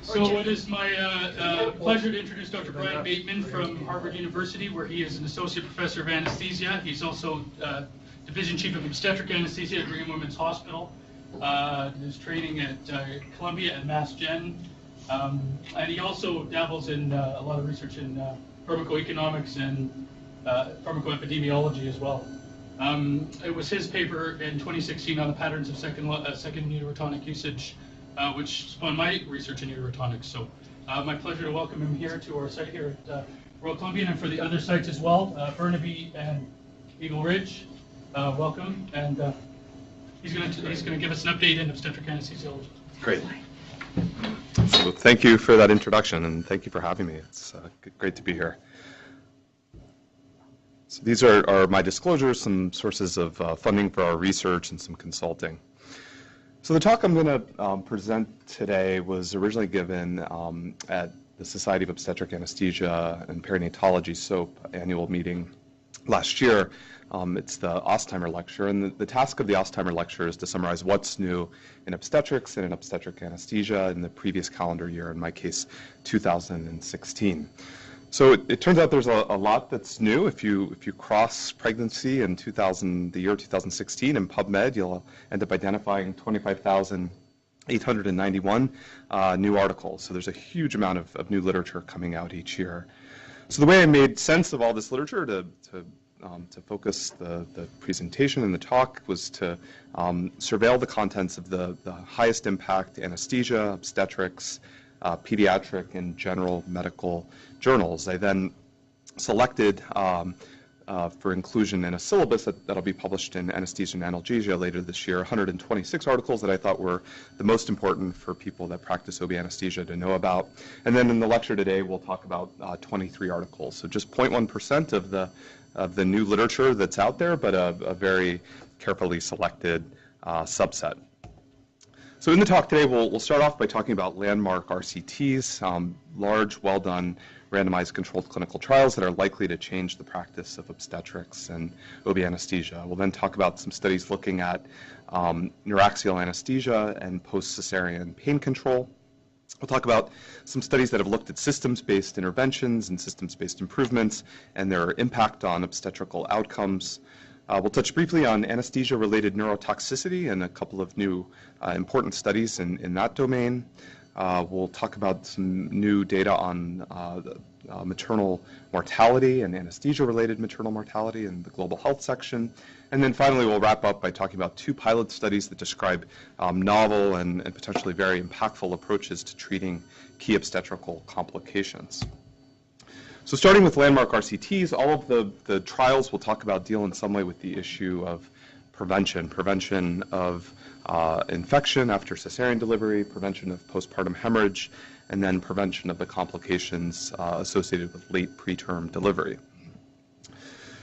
So it is my pleasure to introduce Dr. Brian Bateman from Harvard University, where he is an associate professor of anesthesia. He's also division chief of obstetric anesthesia at Brigham Women's Hospital. His training at Columbia and Mass Gen. And he also dabbles in a lot of research in pharmacoeconomics and pharmacoepidemiology as well. It was his paper in 2016 on the patterns of second uterotonic usage, which spawned my research in uterotonics. So my pleasure to welcome him here to our site here at Royal Columbian, and for the other sites as well, Burnaby and Eagle Ridge. Welcome, and he's going to give us an update in obstetric anesthesiology. Great. So thank you for that introduction, and thank you for having me. It's great to be here. So these are my disclosures, some sources of funding for our research and some consulting. So the talk I'm going to present today was originally given at the Society of Obstetric Anesthesia and Perinatology, SOAP, annual meeting last year. It's the Ostheimer lecture, and the task of the Ostheimer lecture is to summarize what's new in obstetrics and in obstetric anesthesia in the previous calendar year, in my case, 2016. So it turns out there's a lot that's new. If you cross pregnancy in the year 2016 in PubMed, you'll end up identifying 25,891 new articles. So there's a huge amount of new literature coming out each year. So the way I made sense of all this literature to focus the presentation and the talk was to surveil the contents of the highest impact anesthesia, obstetrics, pediatric, and general medical journals. I then selected for inclusion in a syllabus that'll be published in Anesthesia and Analgesia later this year, 126 articles that I thought were the most important for people that practice OB anesthesia to know about. And then in the lecture today, we'll talk about 23 articles. So just 0.1% of the new literature that's out there, but a very carefully selected subset. So in the talk today, we'll start off by talking about landmark RCTs, large, well-done, randomized controlled clinical trials that are likely to change the practice of obstetrics and OB anesthesia. We'll then talk about some studies looking at neuraxial anesthesia and post-cesarean pain control. We'll talk about some studies that have looked at systems-based interventions and systems-based improvements and their impact on obstetrical outcomes. We'll touch briefly on anesthesia-related neurotoxicity and a couple of new important studies in that domain. We'll talk about some new data on maternal mortality and anesthesia-related maternal mortality in the global health section. And then finally, we'll wrap up by talking about two pilot studies that describe novel and potentially very impactful approaches to treating key obstetrical complications. So starting with landmark RCTs, all of the trials we'll talk about deal in some way with the issue of prevention of infection after cesarean delivery, prevention of postpartum hemorrhage, and then prevention of the complications associated with late preterm delivery.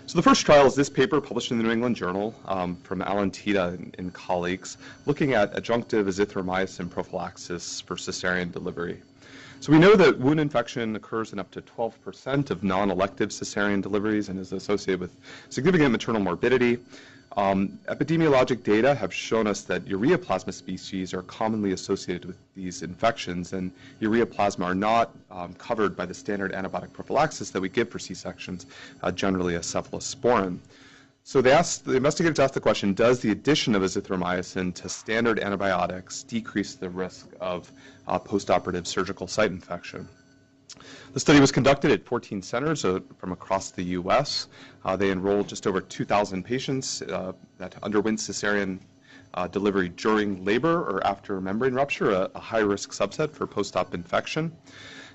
So the first trial is this paper published in the New England Journal from Alan Tita and colleagues looking at adjunctive azithromycin prophylaxis for cesarean delivery. So we know that wound infection occurs in up to 12% of non-elective cesarean deliveries and is associated with significant maternal morbidity. Epidemiologic data have shown us that ureaplasma species are commonly associated with these infections, and ureaplasma are not covered by the standard antibiotic prophylaxis that we give for C-sections, generally a cephalosporin. So the investigators asked the question, does the addition of azithromycin to standard antibiotics decrease the risk of postoperative surgical site infection? The study was conducted at 14 centers from across the U.S. They enrolled just over 2,000 patients that underwent cesarean delivery during labor or after membrane rupture, a high-risk subset for post-op infection.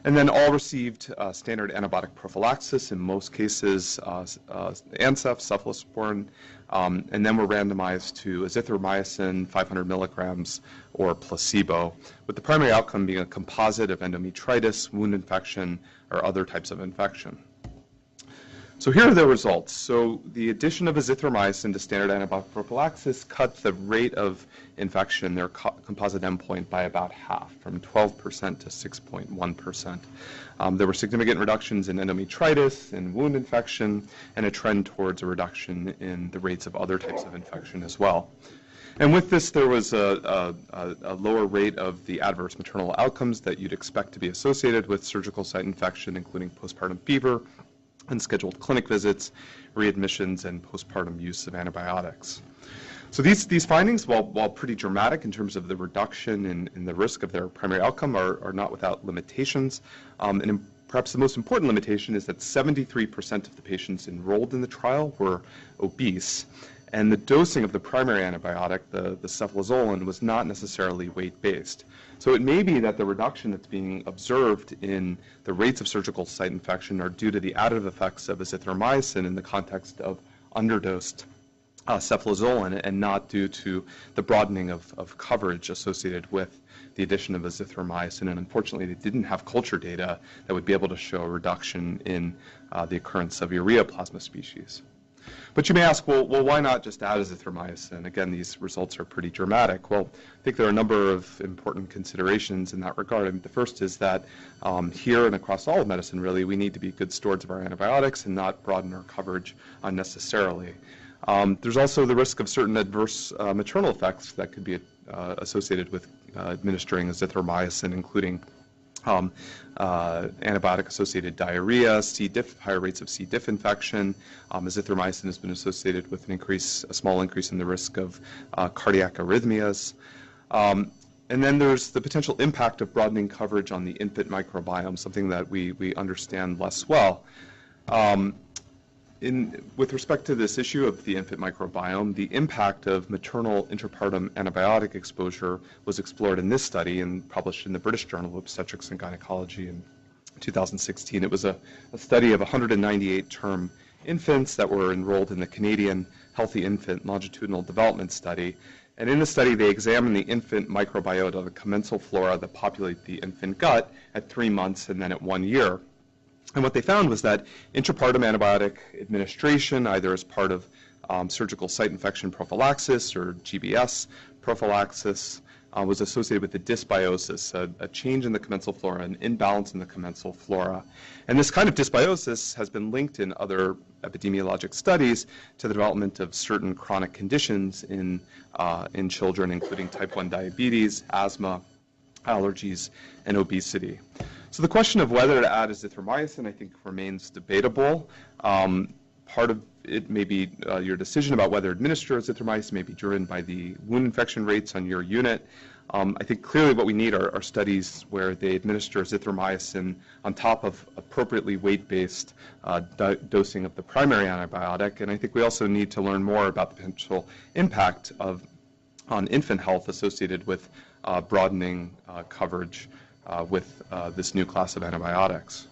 And then all received standard antibiotic prophylaxis, in most cases Ancef, cephalosporin, and then were randomized to azithromycin, 500 milligrams, or placebo, with the primary outcome being a composite of endometritis, wound infection, or other types of infection. So here are the results. So the addition of azithromycin to standard antibiotic prophylaxis cut the rate of infection, their composite endpoint, by about half, from 12% to 6.1%. There were significant reductions in endometritis and wound infection, and a trend towards a reduction in the rates of other types of infection as well. And with this, there was a lower rate of the adverse maternal outcomes that you'd expect to be associated with surgical site infection, including postpartum fever, unscheduled clinic visits, readmissions, and postpartum use of antibiotics. So these findings, while pretty dramatic in terms of the reduction in the risk of their primary outcome, are not without limitations. And perhaps the most important limitation is that 73% of the patients enrolled in the trial were obese, and the dosing of the primary antibiotic, the cefalozolin, was not necessarily weight-based. So it may be that the reduction that's being observed in the rates of surgical site infection are due to the additive effects of azithromycin in the context of underdosed cefalozolin, and not due to the broadening of coverage associated with the addition of azithromycin. And unfortunately, they didn't have culture data that would be able to show a reduction in the occurrence of ureaplasma species. But you may ask, well, why not just add azithromycin? Again, these results are pretty dramatic. Well, I think there are a number of important considerations in that regard. I mean, the first is that here and across all of medicine, really, we need to be good stewards of our antibiotics and not broaden our coverage unnecessarily. There's also the risk of certain adverse maternal effects that could be associated with administering azithromycin, including antibiotic-associated diarrhea, C. diff, higher rates of C. diff infection. Azithromycin has been associated with a small increase in the risk of cardiac arrhythmias. And then there's the potential impact of broadening coverage on the infant microbiome, something that we understand less well. With respect to this issue of the infant microbiome, the impact of maternal intrapartum antibiotic exposure was explored in this study and published in the British Journal of Obstetrics and Gynecology in 2016. It was a study of 198 term infants that were enrolled in the Canadian Healthy Infant Longitudinal Development Study. And in the study, they examined the infant microbiota, the commensal flora that populate the infant gut, at 3 months and then at 1 year. And what they found was that intrapartum antibiotic administration, either as part of surgical site infection prophylaxis or GBS prophylaxis, was associated with the dysbiosis, a change in the commensal flora, an imbalance in the commensal flora. And this kind of dysbiosis has been linked in other epidemiologic studies to the development of certain chronic conditions in children, including type 1 diabetes, asthma, allergies, and obesity. So the question of whether to add azithromycin, I think, remains debatable. Part of it may be your decision about whether to administer azithromycin may be driven by the wound infection rates on your unit. I think clearly what we need are studies where they administer azithromycin on top of appropriately weight-based dosing of the primary antibiotic. And I think we also need to learn more about the potential impact on infant health associated with broadening coverage with this new class of antibiotics.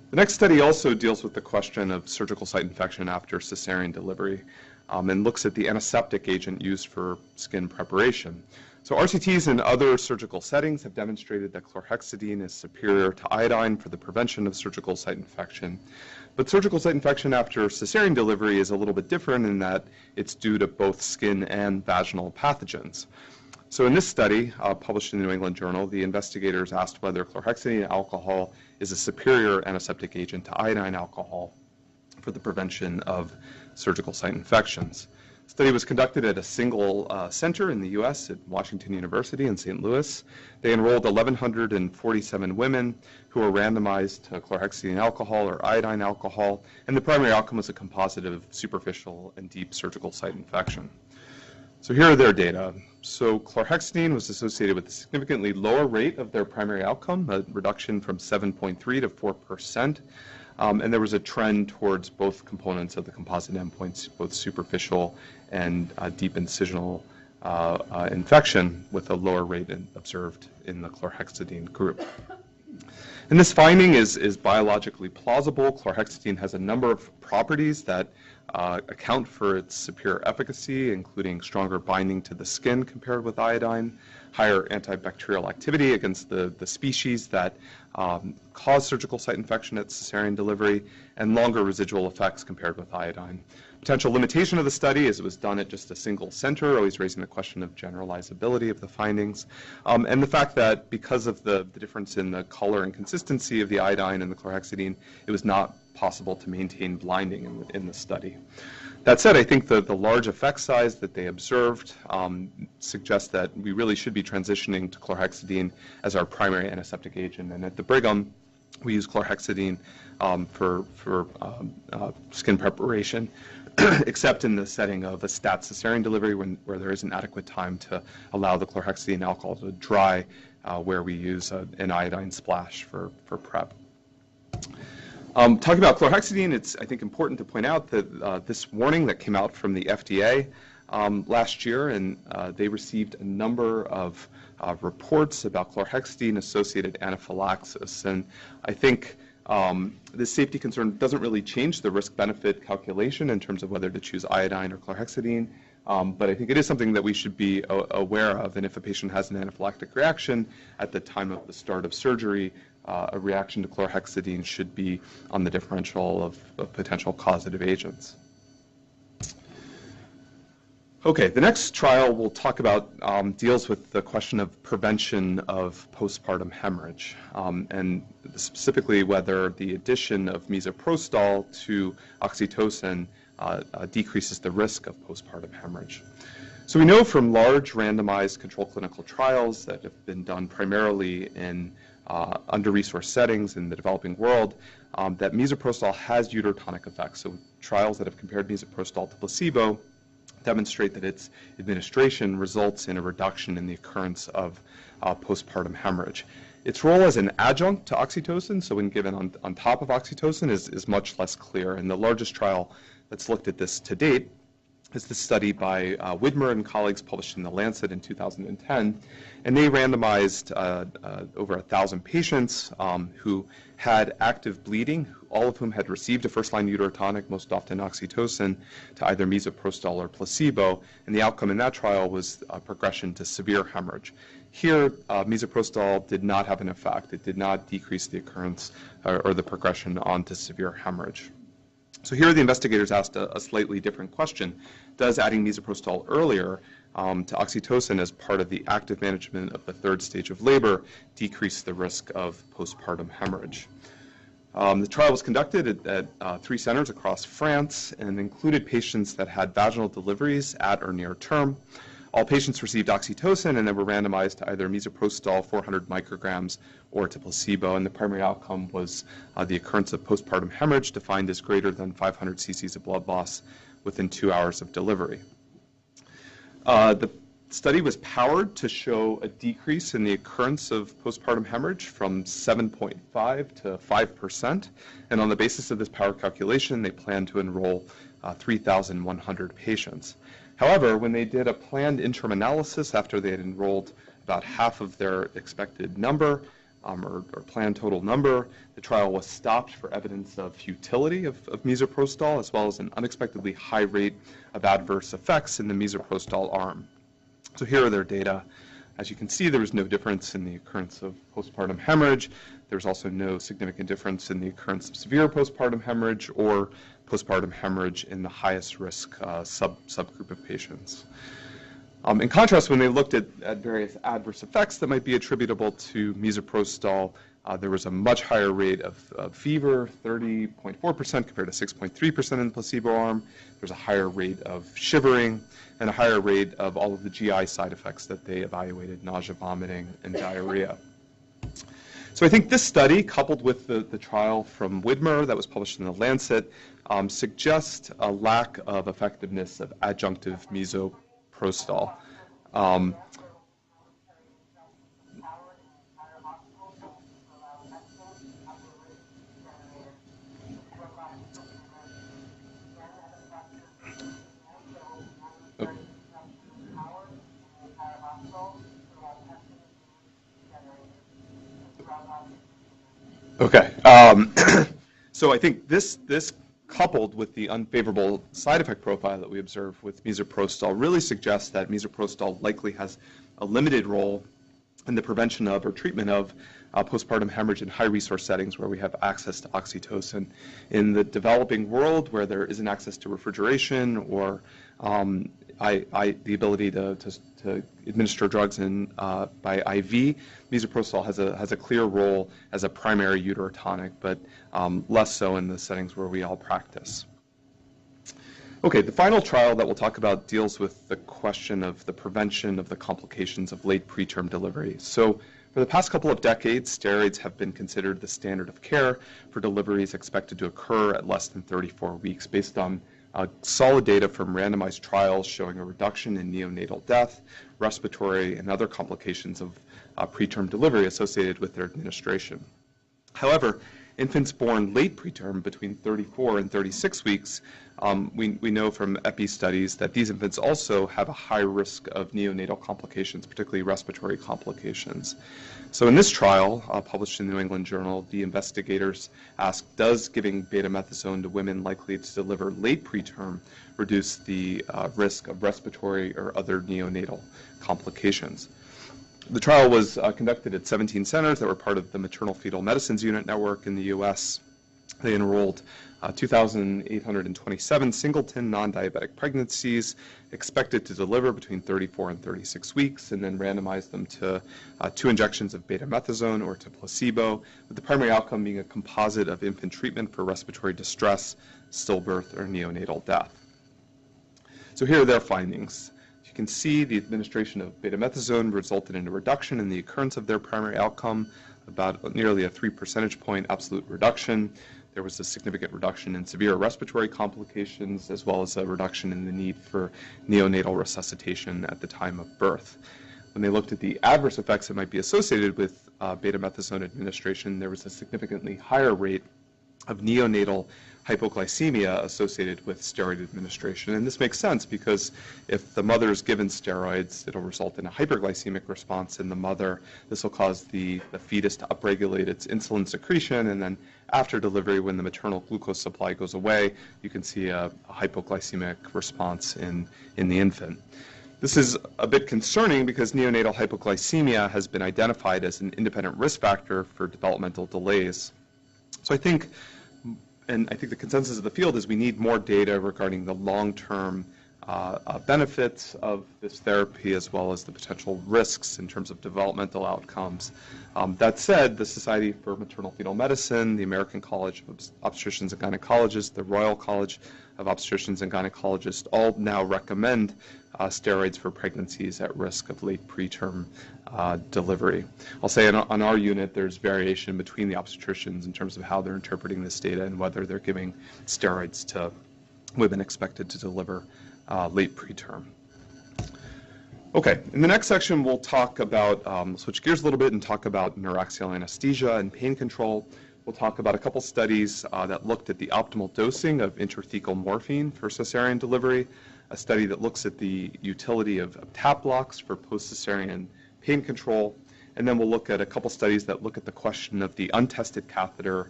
The next study also deals with the question of surgical site infection after cesarean delivery and looks at the antiseptic agent used for skin preparation. So RCTs in other surgical settings have demonstrated that chlorhexidine is superior to iodine for the prevention of surgical site infection. But surgical site infection after cesarean delivery is a little bit different in that it's due to both skin and vaginal pathogens. So in this study, published in the New England Journal, the investigators asked whether chlorhexidine alcohol is a superior antiseptic agent to iodine alcohol for the prevention of surgical site infections. The study was conducted at a single center in the U.S. at Washington University in St. Louis. They enrolled 1,147 women who were randomized to chlorhexidine alcohol or iodine alcohol, and the primary outcome was a composite of superficial and deep surgical site infection. So here are their data. So chlorhexidine was associated with a significantly lower rate of their primary outcome, a reduction from 7.3 to 4%. And there was a trend towards both components of the composite endpoints, both superficial and deep incisional infection, with a lower rate observed in the chlorhexidine group. And this finding is biologically plausible. Chlorhexidine has a number of properties that account for its superior efficacy, including stronger binding to the skin compared with iodine, higher antibacterial activity against the species that cause surgical site infection at cesarean delivery, and longer residual effects compared with iodine. Potential limitation of the study is it was done at just a single center, always raising the question of generalizability of the findings, and the fact that because of the difference in the color and consistency of the iodine and the chlorhexidine, it was not possible to maintain blinding in the study. That said, I think the large effect size that they observed suggests that we really should be transitioning to chlorhexidine as our primary antiseptic agent. And at the Brigham, we use chlorhexidine for skin preparation, except in the setting of a stat cesarean delivery where there isn't adequate time to allow the chlorhexidine alcohol to dry, where we use an iodine splash for prep. Talking about chlorhexidine, it's, I think, important to point out that this warning that came out from the FDA last year, and they received a number of reports about chlorhexidine-associated anaphylaxis. And I think this safety concern doesn't really change the risk-benefit calculation in terms of whether to choose iodine or chlorhexidine, but I think it is something that we should be aware of. And if a patient has an anaphylactic reaction at the time of the start of surgery, a reaction to chlorhexidine should be on the differential of potential causative agents. Okay, the next trial we'll talk about deals with the question of prevention of postpartum hemorrhage, and specifically whether the addition of misoprostol to oxytocin decreases the risk of postpartum hemorrhage. So we know from large randomized controlled clinical trials that have been done primarily in under-resourced settings in the developing world, that misoprostol has uterotonic effects. So trials that have compared misoprostol to placebo demonstrate that its administration results in a reduction in the occurrence of postpartum hemorrhage. Its role as an adjunct to oxytocin, so when given on top of oxytocin, is much less clear. And the largest trial that's looked at this to date is the study by Widmer and colleagues published in The Lancet in 2010. And they randomized over 1,000 patients who had active bleeding, all of whom had received a first-line uterotonic, most often oxytocin, to either misoprostol or placebo. And the outcome in that trial was progression to severe hemorrhage. Here, misoprostol did not have an effect. It did not decrease the occurrence or the progression onto severe hemorrhage. So here the investigators asked a slightly different question. Does adding misoprostol earlier to oxytocin as part of the active management of the third stage of labor decrease the risk of postpartum hemorrhage? The trial was conducted at 3 centers across France and included patients that had vaginal deliveries at or near term. All patients received oxytocin and then were randomized to either misoprostol 400 micrograms or to placebo, and the primary outcome was the occurrence of postpartum hemorrhage defined as greater than 500 cc's of blood loss within 2 hours of delivery. The study was powered to show a decrease in the occurrence of postpartum hemorrhage from 7.5 to 5%, and on the basis of this power calculation, they planned to enroll 3,100 patients. However, when they did a planned interim analysis after they had enrolled about half of their expected number, or planned total number, the trial was stopped for evidence of futility of misoprostol, as well as an unexpectedly high rate of adverse effects in the misoprostol arm. So here are their data. As you can see, there was no difference in the occurrence of postpartum hemorrhage. There's also no significant difference in the occurrence of severe postpartum hemorrhage or postpartum hemorrhage in the highest risk subgroup of patients. In contrast, when they looked at various adverse effects that might be attributable to misoprostol, there was a much higher rate of fever, 30.4% compared to 6.3% in the placebo arm. There's a higher rate of shivering and a higher rate of all of the GI side effects that they evaluated, nausea, vomiting, and diarrhea. So I think this study, coupled with the trial from Widmer that was published in The Lancet, suggests a lack of effectiveness of adjunctive misoprostol. Okay. So I think this coupled with the unfavorable side effect profile that we observe with misoprostol really suggests that misoprostol likely has a limited role in the prevention of or treatment of postpartum hemorrhage in high-resource settings where we have access to oxytocin. In the developing world where there isn't access to refrigeration or the ability to administer drugs by IV, misoprostol has a clear role as a primary uterotonic, but less so in the settings where we all practice. Okay, the final trial that we'll talk about deals with the question of the prevention of the complications of late preterm delivery. So for the past couple of decades, steroids have been considered the standard of care for deliveries expected to occur at less than 34 weeks based on solid data from randomized trials showing a reduction in neonatal death, respiratory, and other complications of preterm delivery associated with their administration. However, infants born late preterm, between 34 and 36 weeks, we know from epi studies that these infants also have a high risk of neonatal complications, particularly respiratory complications. So in this trial, published in the New England Journal, the investigators asked, does giving betamethasone to women likely to deliver late preterm reduce the risk of respiratory or other neonatal complications? The trial was conducted at 17 centers that were part of the Maternal Fetal Medicines Unit network in the U.S. They enrolled 2,827 singleton non-diabetic pregnancies expected to deliver between 34 and 36 weeks, and then randomized them to 2 injections of betamethasone or to placebo, with the primary outcome being a composite of infant treatment for respiratory distress, stillbirth, or neonatal death. So here are their findings. You can see the administration of betamethasone resulted in a reduction in the occurrence of their primary outcome, about nearly a 3 percentage point absolute reduction. There was a significant reduction in severe respiratory complications, as well as a reduction in the need for neonatal resuscitation at the time of birth. When they looked at the adverse effects that might be associated with betamethasone administration, there was a significantly higher rate of neonatal hypoglycemia associated with steroid administration. And this makes sense because if the mother is given steroids, it'll result in a hyperglycemic response in the mother. This will cause the fetus to upregulate its insulin secretion, and then after delivery, when the maternal glucose supply goes away, you can see a hypoglycemic response in the infant. This is a bit concerning because neonatal hypoglycemia has been identified as an independent risk factor for developmental delays. So I think the consensus of the field is we need more data regarding the long-term benefits of this therapy, as well as the potential risks in terms of developmental outcomes. That said, the Society for Maternal Fetal Medicine, the American College of Obstetricians and Gynecologists, the Royal College of Obstetricians and Gynecologists all now recommend steroids for pregnancies at risk of late preterm delivery. I'll say on our unit there's variation between the obstetricians in terms of how they're interpreting this data and whether they're giving steroids to women expected to deliver late preterm. Okay, in the next section we'll talk about, switch gears a little bit and talk about neuroaxial anesthesia and pain control. We'll talk about a couple studies that looked at the optimal dosing of intrathecal morphine for cesarean delivery, a study that looks at the utility of tap blocks for post-cesarean pain control, and then we'll look at a couple studies that look at the question of the untested catheter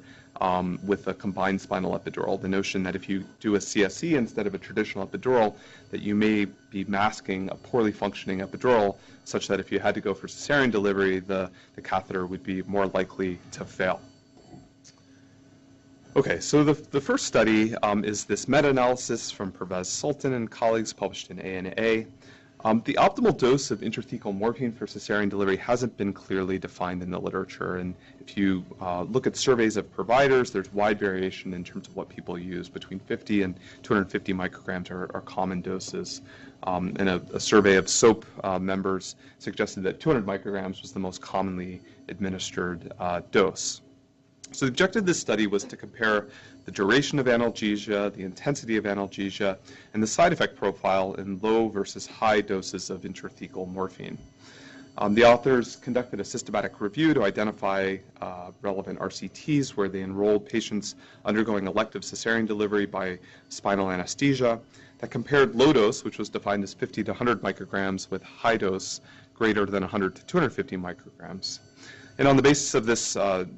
with a combined spinal epidural, the notion that if you do a CSE instead of a traditional epidural, that you may be masking a poorly functioning epidural, such that if you had to go for cesarean delivery, the catheter would be more likely to fail. Okay, so the first study is this meta-analysis from Pervez Sultan and colleagues published in ANA. The optimal dose of intrathecal morphine for cesarean delivery hasn't been clearly defined in the literature, and if you look at surveys of providers, there's wide variation in terms of what people use. Between 50 and 250 micrograms are common doses, and a survey of SOAP members suggested that 200 micrograms was the most commonly administered dose. So the objective of this study was to compare the duration of analgesia, the intensity of analgesia, and the side effect profile in low versus high doses of intrathecal morphine. The authors conducted a systematic review to identify relevant RCTs where they enrolled patients undergoing elective cesarean delivery by spinal anesthesia that compared low dose, which was defined as 50 to 100 micrograms, with high dose greater than 100 to 250 micrograms. And on the basis of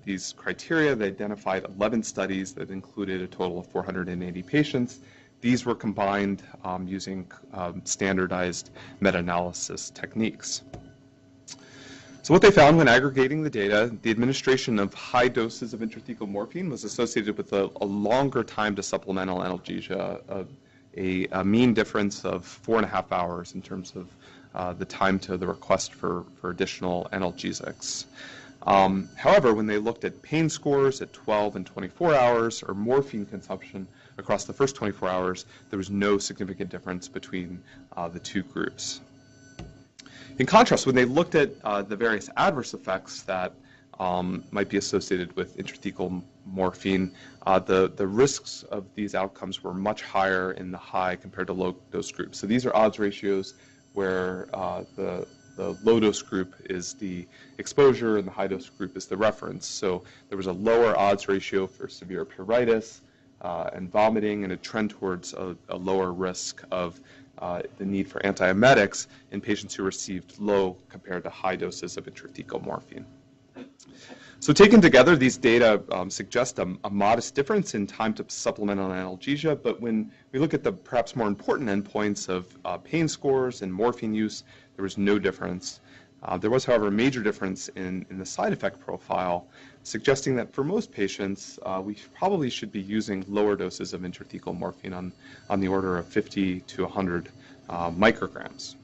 these criteria, they identified 11 studies that included a total of 480 patients. These were combined using standardized meta-analysis techniques. So what they found when aggregating the data, the administration of high doses of intrathecal morphine was associated with a longer time to supplemental analgesia, a mean difference of 4.5 hours in terms of the time to the request for additional analgesics. However, when they looked at pain scores at 12 and 24 hours or morphine consumption across the first 24 hours, there was no significant difference between the two groups. In contrast, when they looked at the various adverse effects that might be associated with intrathecal morphine, the risks of these outcomes were much higher in the high compared to low dose groups. So these are odds ratios where the low dose group is the exposure and the high dose group is the reference. So there was a lower odds ratio for severe pruritus and vomiting, and a trend towards a lower risk of the need for antiemetics in patients who received low compared to high doses of intrathecal morphine. So taken together, these data suggest a modest difference in time to supplemental analgesia, but when we look at the perhaps more important endpoints of pain scores and morphine use, there was no difference. There was, however, a major difference in the side effect profile, suggesting that for most patients, we probably should be using lower doses of intrathecal morphine on the order of 50 to 100 micrograms.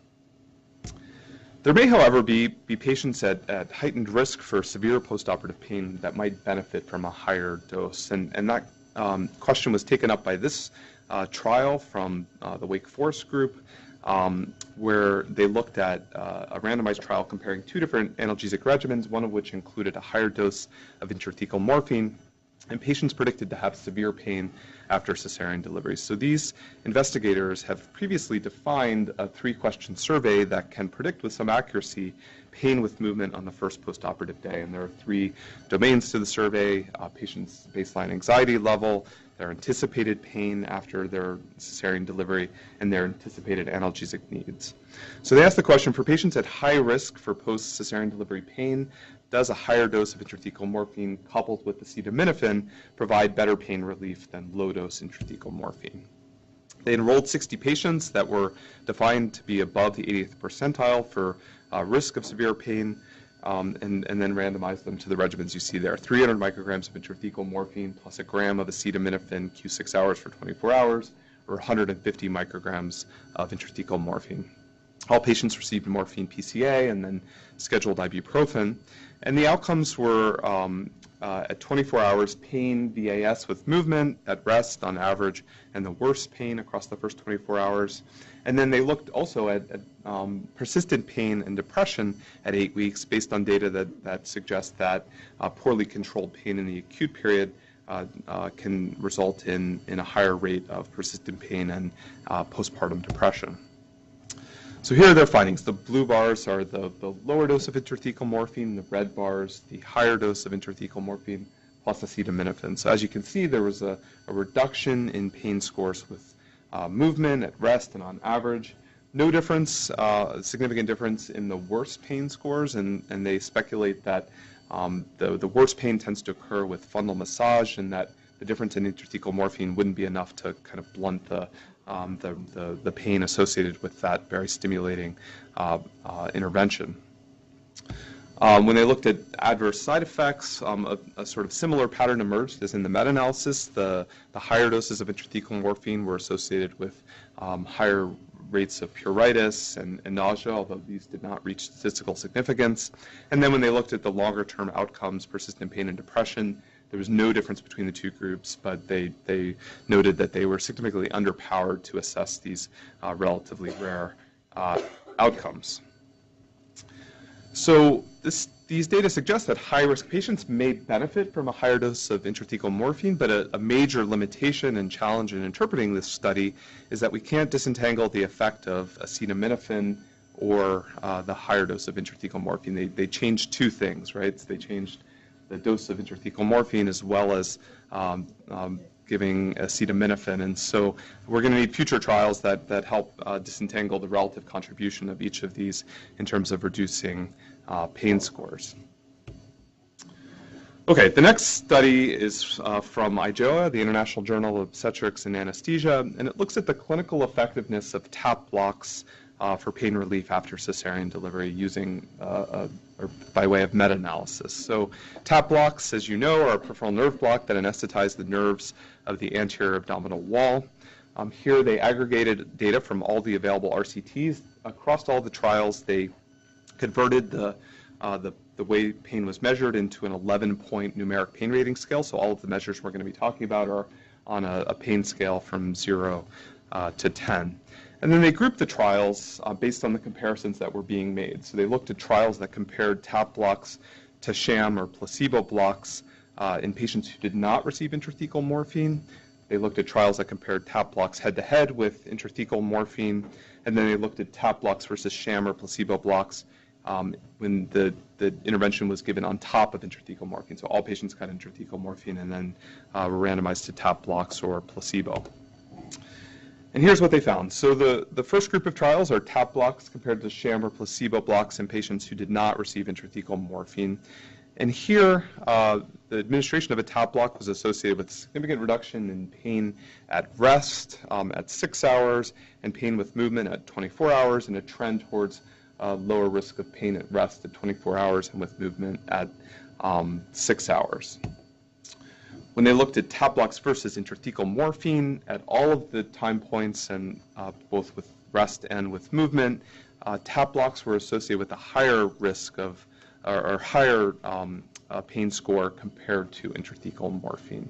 There may, however, be patients at heightened risk for severe postoperative pain that might benefit from a higher dose, and that question was taken up by this trial from the Wake Forest group, where they looked at a randomized trial comparing two different analgesic regimens, one of which included a higher dose of intrathecal morphine, and patients predicted to have severe pain after cesarean delivery. So these investigators have previously defined a 3-question survey that can predict with some accuracy pain with movement on the first postoperative day. And there are 3 domains to the survey: patients' baseline anxiety level, their anticipated pain after their cesarean delivery, and their anticipated analgesic needs. So they asked the question, for patients at high risk for post-cesarean delivery pain, does a higher dose of intrathecal morphine coupled with acetaminophen provide better pain relief than low-dose intrathecal morphine? They enrolled 60 patients that were defined to be above the 80th percentile for risk of severe pain, and then randomized them to the regimens you see there: 300 micrograms of intrathecal morphine plus a gram of acetaminophen Q6 hours for 24 hours, or 150 micrograms of intrathecal morphine. All patients received morphine PCA and then scheduled ibuprofen. And the outcomes were at 24 hours, pain VAS with movement at rest on average, and the worst pain across the first 24 hours. And then they looked also at persistent pain and depression at 8 weeks based on data that suggests that poorly controlled pain in the acute period can result in a higher rate of persistent pain and postpartum depression. So here are their findings. The blue bars are the lower dose of intrathecal morphine, the red bars, the higher dose of intrathecal morphine plus acetaminophen. So as you can see, there was a reduction in pain scores with movement at rest and on average. No difference, significant difference in the worst pain scores, and they speculate that the worst pain tends to occur with fundal massage, and that the difference in intrathecal morphine wouldn't be enough to kind of blunt the pain associated with that very stimulating intervention. When they looked at adverse side effects, a sort of similar pattern emerged as in the meta-analysis. The higher doses of intrathecal morphine were associated with higher rates of pruritus and nausea, although these did not reach statistical significance. And then when they looked at the longer-term outcomes, persistent pain and depression, there was no difference between the two groups, but they noted that they were significantly underpowered to assess these relatively rare outcomes. So these data suggest that high-risk patients may benefit from a higher dose of intrathecal morphine, but a major limitation and challenge in interpreting this study is that we can't disentangle the effect of acetaminophen or the higher dose of intrathecal morphine. They changed 2 things, right? So they changed the dose of intrathecal morphine as well as giving acetaminophen. And so we're going to need future trials that help disentangle the relative contribution of each of these in terms of reducing pain scores. Okay, the next study is from IJOA, the International Journal of Obstetrics and Anesthesia, and it looks at the clinical effectiveness of TAP blocks for pain relief after cesarean delivery using or by way of meta-analysis. So TAP blocks, as you know, are a peripheral nerve block that anesthetize the nerves of the anterior abdominal wall. Here they aggregated data from all the available RCTs. Across all the trials, they converted the way pain was measured into an 11-point numeric pain rating scale. So all of the measures we're going to be talking about are on a pain scale from 0 to 10. And then they grouped the trials based on the comparisons that were being made. So they looked at trials that compared TAP blocks to sham or placebo blocks in patients who did not receive intrathecal morphine. They looked at trials that compared TAP blocks head-to-head with intrathecal morphine. And then they looked at TAP blocks versus sham or placebo blocks when the intervention was given on top of intrathecal morphine. So all patients got intrathecal morphine and then were randomized to TAP blocks or placebo. And here's what they found. So the first group of trials are TAP blocks compared to sham or placebo blocks in patients who did not receive intrathecal morphine. And here, the administration of a TAP block was associated with significant reduction in pain at rest at 6 hours, and pain with movement at 24 hours, and a trend towards lower risk of pain at rest at 24 hours and with movement at 6 hours. When they looked at TAP blocks versus intrathecal morphine at all of the time points, and both with rest and with movement, TAP blocks were associated with a higher risk of, or higher pain score compared to intrathecal morphine.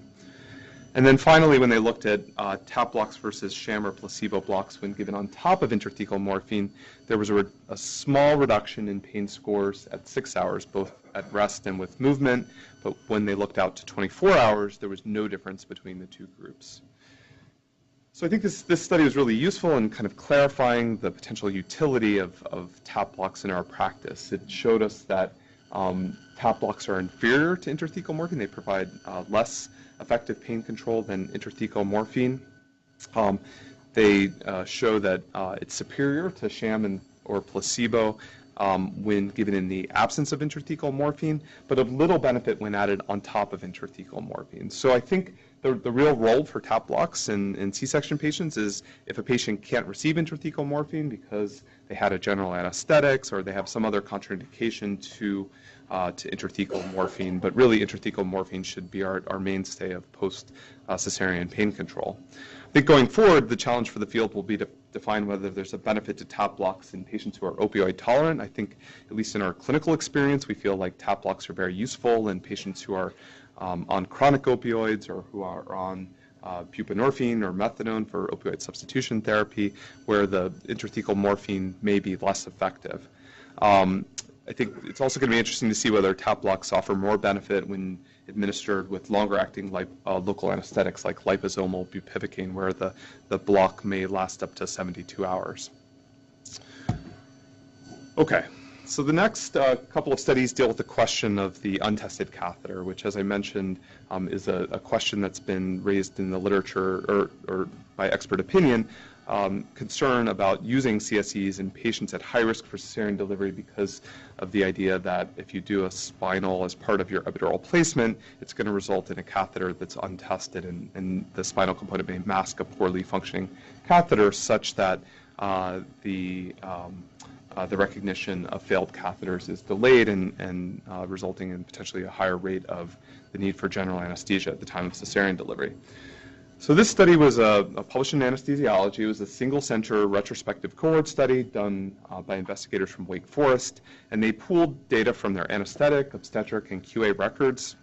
And then finally, when they looked at TAP blocks versus sham or placebo blocks when given on top of intrathecal morphine, there was a small reduction in pain scores at 6 hours, both at rest and with movement. But when they looked out to 24 hours, there was no difference between the two groups. So I think this study was really useful in kind of clarifying the potential utility of TAP blocks in our practice. It showed us that TAP blocks are inferior to intrathecal morphine. They provide less effective pain control than intrathecal morphine. They show that it's superior to sham or placebo when given in the absence of intrathecal morphine, but of little benefit when added on top of intrathecal morphine. So I think the real role for TAP blocks in C-section patients is if a patient can't receive intrathecal morphine because they had a general anesthetics or they have some other contraindication to intrathecal morphine, but really intrathecal morphine should be our mainstay of post-cesarean pain control. I think going forward, the challenge for the field will be to define whether there's a benefit to TAP blocks in patients who are opioid tolerant. I think, at least in our clinical experience, we feel like TAP blocks are very useful in patients who are on chronic opioids or who are on buprenorphine or methadone for opioid substitution therapy, where the intrathecal morphine may be less effective. I think it's also going to be interesting to see whether TAP blocks offer more benefit when administered with longer-acting local anesthetics like liposomal bupivacaine, where the block may last up to 72 hours. Okay, so the next couple of studies deal with the question of the untested catheter, which, as I mentioned, is a question that's been raised in the literature or by expert opinion. Concern about using CSEs in patients at high risk for cesarean delivery because of the idea that if you do a spinal as part of your epidural placement, it's going to result in a catheter that's untested, and the spinal component may mask a poorly functioning catheter such that the recognition of failed catheters is delayed and resulting in potentially a higher rate of the need for general anesthesia at the time of cesarean delivery. So this study was published in Anesthesiology. It was a single-center retrospective cohort study done by investigators from Wake Forest, and they pooled data from their anesthetic, obstetric, and QA records.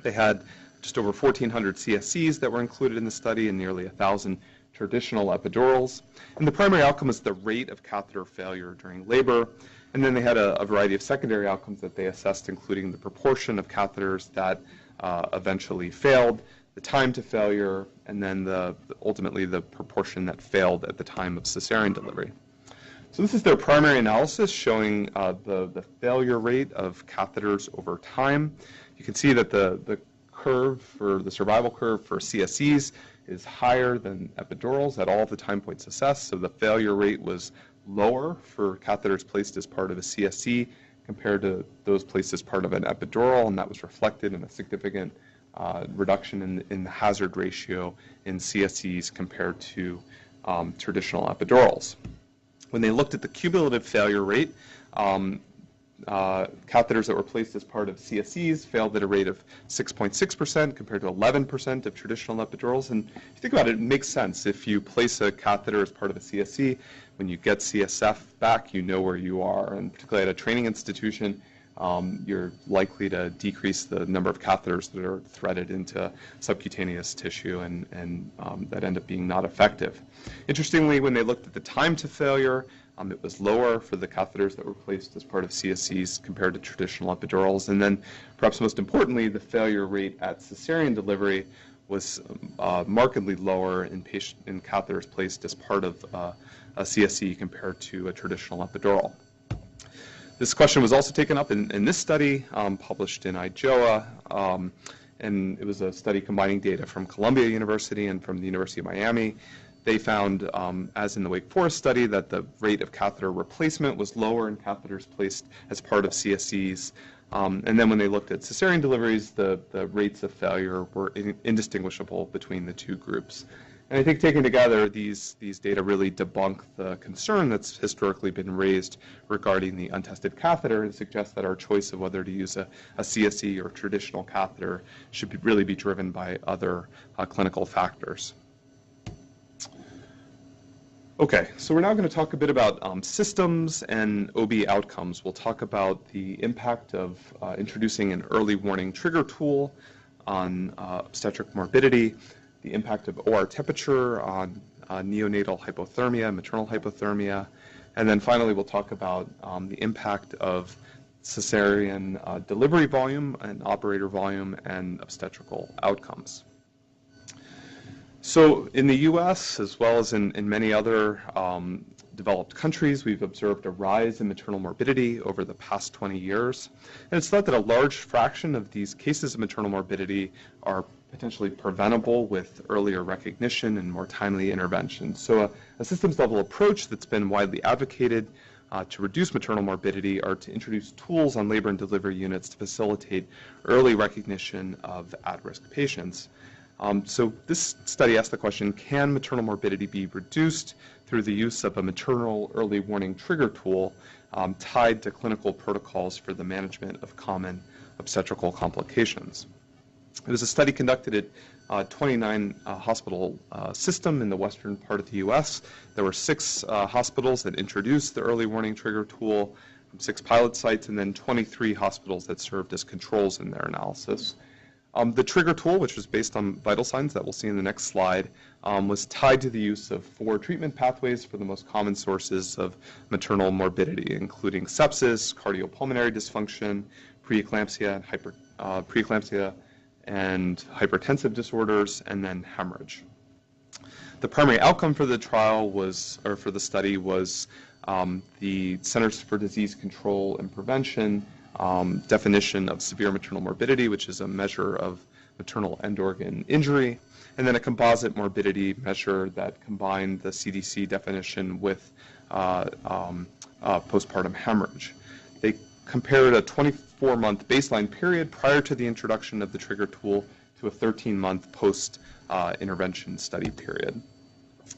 They had just over 1,400 CSCs that were included in the study and nearly 1,000 traditional epidurals. And the primary outcome was the rate of catheter failure during labor. And then they had a variety of secondary outcomes that they assessed, including the proportion of catheters that eventually failed, the time to failure, and then ultimately the proportion that failed at the time of cesarean delivery. So this is their primary analysis showing the failure rate of catheters over time. You can see that the curve for the survival curve for CSEs is higher than epidurals at all of the time points assessed. So the failure rate was lower for catheters placed as part of a CSE compared to those placed as part of an epidural, and that was reflected in a significant reduction in the hazard ratio in CSEs compared to traditional epidurals. When they looked at the cumulative failure rate, catheters that were placed as part of CSEs failed at a rate of 6.6% compared to 11% of traditional epidurals. And if you think about it, it makes sense. If you place a catheter as part of a CSE, when you get CSF back, you know where you are. And particularly at a training institution, you're likely to decrease the number of catheters that are threaded into subcutaneous tissue and that end up being not effective. Interestingly, when they looked at the time to failure, it was lower for the catheters that were placed as part of CSCs compared to traditional epidurals. And then, perhaps most importantly, the failure rate at cesarean delivery was markedly lower in catheters placed as part of a CSC compared to a traditional epidural. This question was also taken up in this study, published in IJOA, and it was a study combining data from Columbia University and from the University of Miami. They found, as in the Wake Forest study, that the rate of catheter replacement was lower in catheters placed as part of CSCs. And then when they looked at cesarean deliveries, the rates of failure were indistinguishable between the two groups. And I think taken together, these data really debunk the concern that's historically been raised regarding the untested catheter and suggest that our choice of whether to use a CSC or traditional catheter should really be driven by other clinical factors. Okay, so we're now going to talk a bit about systems and OB outcomes. We'll talk about the impact of introducing an early warning trigger tool on obstetric morbidity, the impact of OR temperature on neonatal hypothermia, maternal hypothermia, and then finally we'll talk about the impact of cesarean delivery volume and operator volume and obstetrical outcomes. So in the US, as well as in many other developed countries, we've observed a rise in maternal morbidity over the past 20 years. And it's thought that a large fraction of these cases of maternal morbidity are potentially preventable with earlier recognition and more timely intervention. So a systems level approach that's been widely advocated to reduce maternal morbidity are to introduce tools on labor and delivery units to facilitate early recognition of at-risk patients. So this study asked the question, can maternal morbidity be reduced through the use of a maternal early warning trigger tool tied to clinical protocols for the management of common obstetrical complications? It was a study conducted at 29 hospital system in the western part of the US. There were 6 hospitals that introduced the early warning trigger tool, 6 pilot sites, and then 23 hospitals that served as controls in their analysis. The trigger tool, which was based on vital signs that we'll see in the next slide, was tied to the use of 4 treatment pathways for the most common sources of maternal morbidity, including sepsis, cardiopulmonary dysfunction, preeclampsia, and hypertensive disorders, and then hemorrhage. The primary outcome for the trial was, or for the study, was the Centers for Disease Control and Prevention definition of severe maternal morbidity, which is a measure of maternal end organ injury, and then a composite morbidity measure that combined the CDC definition with postpartum hemorrhage. They compared a 24-month baseline period prior to the introduction of the trigger tool to a 13-month post-intervention study period.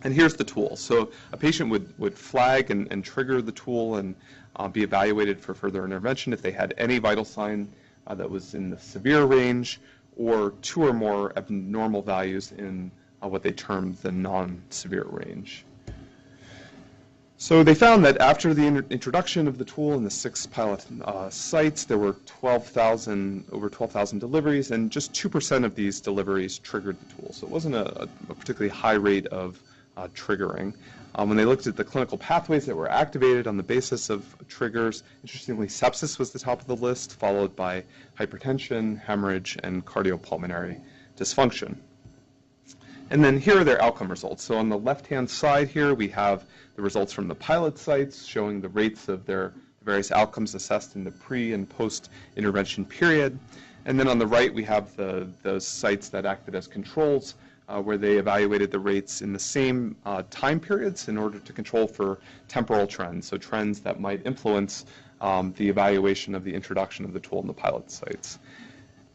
And here's the tool. So a patient would flag and trigger the tool and be evaluated for further intervention if they had any vital sign that was in the severe range or 2 or more abnormal values in what they termed the non-severe range. So they found that after the introduction of the tool in the 6 pilot sites, there were over 12,000 deliveries, and just 2% of these deliveries triggered the tool. So it wasn't a particularly high rate of triggering. When they looked at the clinical pathways that were activated on the basis of triggers, interestingly, sepsis was the top of the list, followed by hypertension, hemorrhage, and cardiopulmonary dysfunction. And then here are their outcome results. So on the left-hand side here, we have the results from the pilot sites showing the rates of their various outcomes assessed in the pre- and post-intervention period. And then on the right, we have those sites that acted as controls, where they evaluated the rates in the same time periods in order to control for temporal trends, so trends that might influence the evaluation of the introduction of the tool in the pilot sites.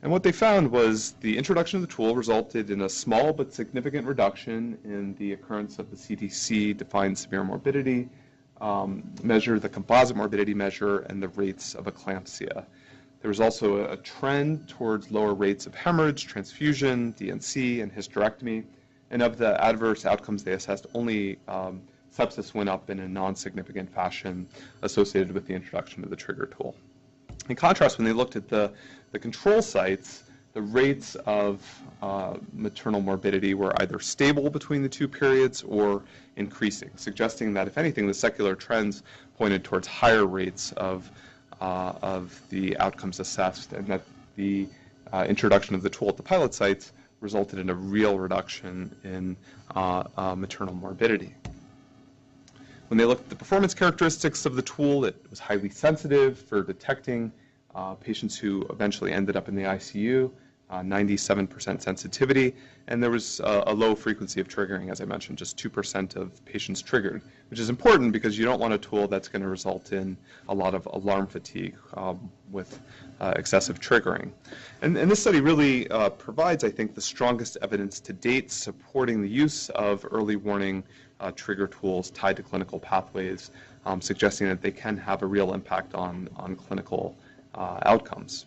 And what they found was the introduction of the tool resulted in a small but significant reduction in the occurrence of the CDC-defined severe morbidity measure, the composite morbidity measure, and the rates of eclampsia. There was also a trend towards lower rates of hemorrhage, transfusion, DNC, and hysterectomy. And of the adverse outcomes they assessed, only sepsis went up in a non-significant fashion associated with the introduction of the trigger tool. In contrast, when they looked at the control sites, the rates of maternal morbidity were either stable between the two periods or increasing, suggesting that, if anything, the secular trends pointed towards higher rates of the outcomes assessed, and that the introduction of the tool at the pilot sites resulted in a real reduction in maternal morbidity. When they looked at the performance characteristics of the tool, it was highly sensitive for detecting patients who eventually ended up in the ICU, 97% sensitivity, and there was a low frequency of triggering, as I mentioned, just 2% of patients triggered, which is important because you don't want a tool that's going to result in a lot of alarm fatigue with excessive triggering. And this study really provides, I think, the strongest evidence to date supporting the use of early warning trigger tools tied to clinical pathways, suggesting that they can have a real impact on clinical outcomes.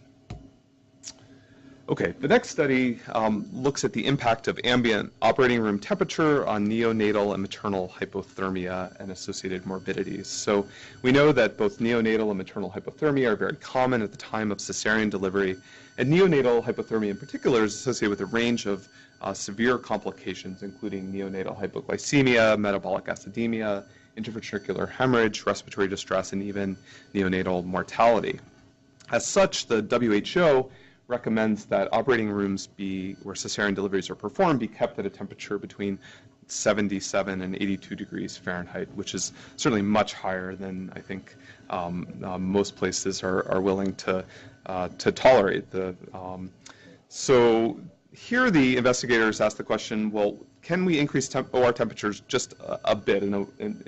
Okay, the next study looks at the impact of ambient operating room temperature on neonatal and maternal hypothermia and associated morbidities. So we know that both neonatal and maternal hypothermia are very common at the time of cesarean delivery, and neonatal hypothermia in particular is associated with a range of severe complications, including neonatal hypoglycemia, metabolic acidemia, intraventricular hemorrhage, respiratory distress, and even neonatal mortality. As such, the WHO recommends that operating rooms where cesarean deliveries are performed be kept at a temperature between 77 and 82 degrees Fahrenheit, which is certainly much higher than I think most places are willing to tolerate. So here the investigators asked the question, well, can we increase OR temperatures just a bit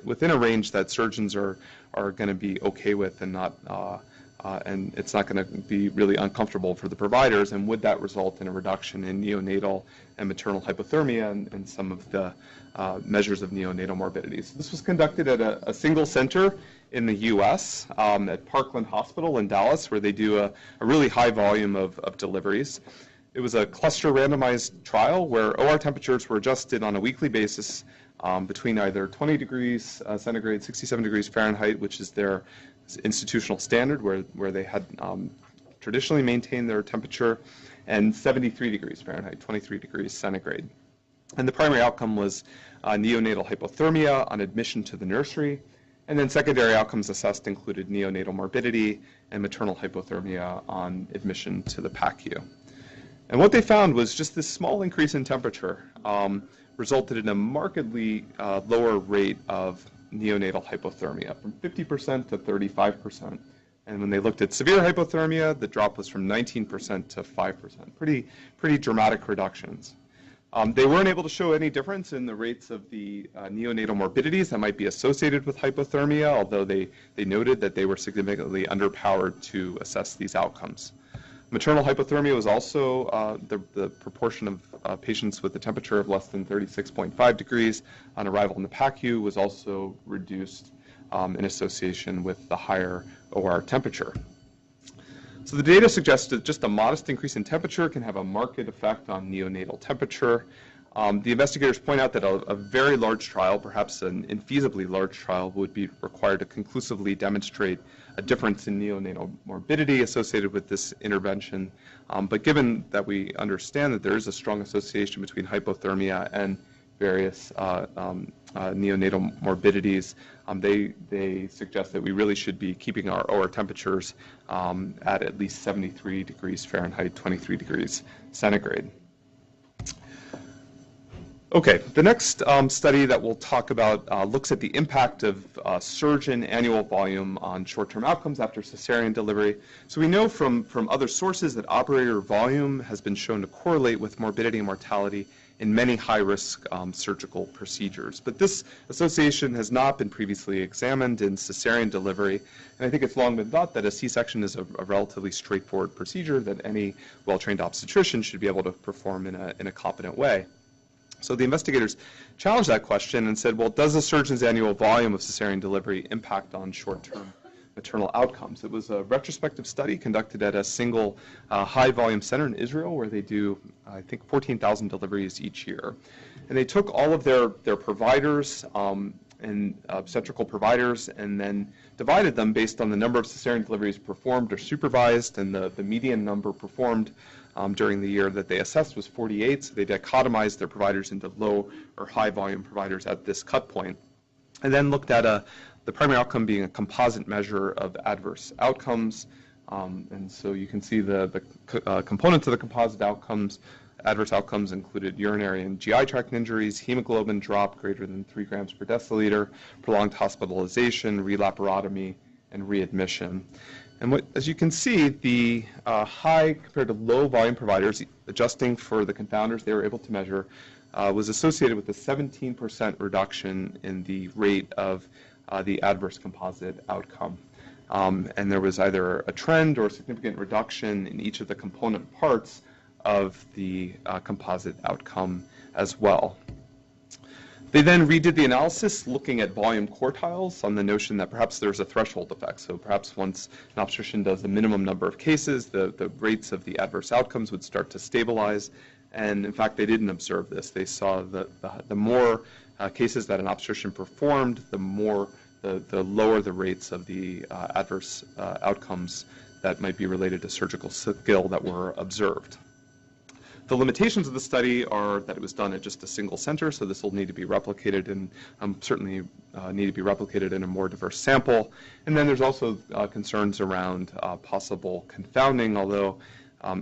within a range that surgeons are going to be okay with and not and it's not going to be really uncomfortable for the providers, and would that result in a reduction in neonatal and maternal hypothermia and some of the measures of neonatal morbidity? So this was conducted at a single center in the U.S. At Parkland Hospital in Dallas, where they do a really high volume of deliveries. It was a cluster randomized trial where OR temperatures were adjusted on a weekly basis between either 20 degrees centigrade, 67 degrees Fahrenheit, which is their institutional standard where they had traditionally maintained their temperature, and 73 degrees Fahrenheit, 23 degrees centigrade. And the primary outcome was neonatal hypothermia on admission to the nursery, and then secondary outcomes assessed included neonatal morbidity and maternal hypothermia on admission to the PACU. And what they found was just this small increase in temperature resulted in a markedly lower rate of neonatal hypothermia, from 50% to 35%. And when they looked at severe hypothermia, the drop was from 19% to 5%. Pretty dramatic reductions. They weren't able to show any difference in the rates of the neonatal morbidities that might be associated with hypothermia, although they noted that they were significantly underpowered to assess these outcomes. Maternal hypothermia was also the proportion of patients with a temperature of less than 36.5 degrees on arrival in the PACU was also reduced in association with the higher OR temperature. So the data suggests that just a modest increase in temperature can have a marked effect on neonatal temperature. The investigators point out that a very large trial, perhaps an infeasibly large trial, would be required to conclusively demonstrate a difference in neonatal morbidity associated with this intervention. But given that we understand that there is a strong association between hypothermia and various neonatal morbidities, they suggest that we really should be keeping our OR temperatures at least 73 degrees Fahrenheit, 23 degrees centigrade. Okay, the next study that we'll talk about looks at the impact of surgeon annual volume on short-term outcomes after cesarean delivery. So we know from other sources that operator volume has been shown to correlate with morbidity and mortality in many high-risk surgical procedures. But this association has not been previously examined in cesarean delivery, and I think it's long been thought that a C-section is a relatively straightforward procedure that any well-trained obstetrician should be able to perform in a competent way. So the investigators challenged that question and said, well, does the surgeon's annual volume of cesarean delivery impact on short-term maternal outcomes? It was a retrospective study conducted at a single high-volume center in Israel where they do, I think, 14,000 deliveries each year. And they took all of their providers and obstetrical providers, and then divided them based on the number of cesarean deliveries performed or supervised, and the median number performed during the year that they assessed was 48. So they dichotomized their providers into low or high volume providers at this cut point, and then looked at the primary outcome being a composite measure of adverse outcomes. And so you can see the components of the composite outcomes. Adverse outcomes included urinary and GI tract injuries, hemoglobin drop greater than 3 grams per deciliter, prolonged hospitalization, relaparotomy, and readmission. And as you can see, the high compared to low volume providers, adjusting for the confounders they were able to measure, was associated with a 17% reduction in the rate of the adverse composite outcome. And there was either a trend or a significant reduction in each of the component parts of the composite outcome as well. They then redid the analysis looking at volume quartiles on the notion that perhaps there's a threshold effect. So perhaps once an obstetrician does the minimum number of cases, the rates of the adverse outcomes would start to stabilize. And in fact, they didn't observe this. They saw that the more cases that an obstetrician performed, the lower the rates of the adverse outcomes that might be related to surgical skill that were observed. The limitations of the study are that it was done at just a single center, so this will need to be replicated and certainly need to be replicated in a more diverse sample. And then there's also concerns around possible confounding, although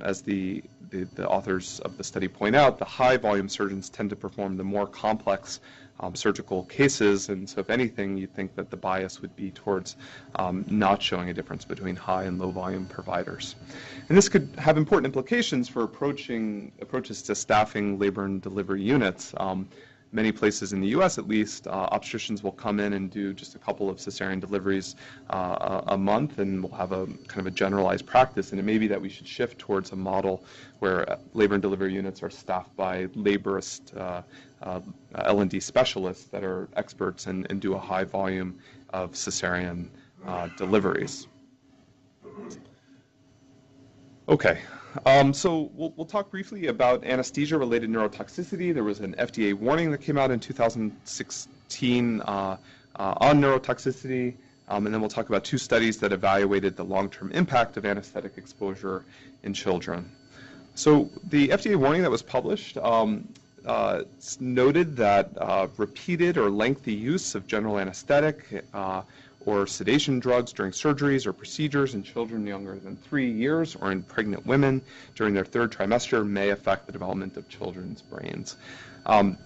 as the authors of the study point out, the high volume surgeons tend to perform the more complex surgical cases, and so if anything, you think that the bias would be towards not showing a difference between high and low volume providers. And this could have important implications for approaches to staffing labor and delivery units. Many places in the U.S., at least, obstetricians will come in and do just a couple of cesarean deliveries a month, and we'll have a kind of a generalized practice. And it may be that we should shift towards a model where labor and delivery units are staffed by laborist L&D specialists that are experts and do a high volume of cesarean deliveries. Okay. So we'll talk briefly about anesthesia-related neurotoxicity. There was an FDA warning that came out in 2016 on neurotoxicity, and then we'll talk about 2 studies that evaluated the long-term impact of anesthetic exposure in children. So the FDA warning that was published noted that repeated or lengthy use of general anesthetic or sedation drugs during surgeries or procedures in children younger than 3 years or in pregnant women during their 3rd trimester may affect the development of children's brains.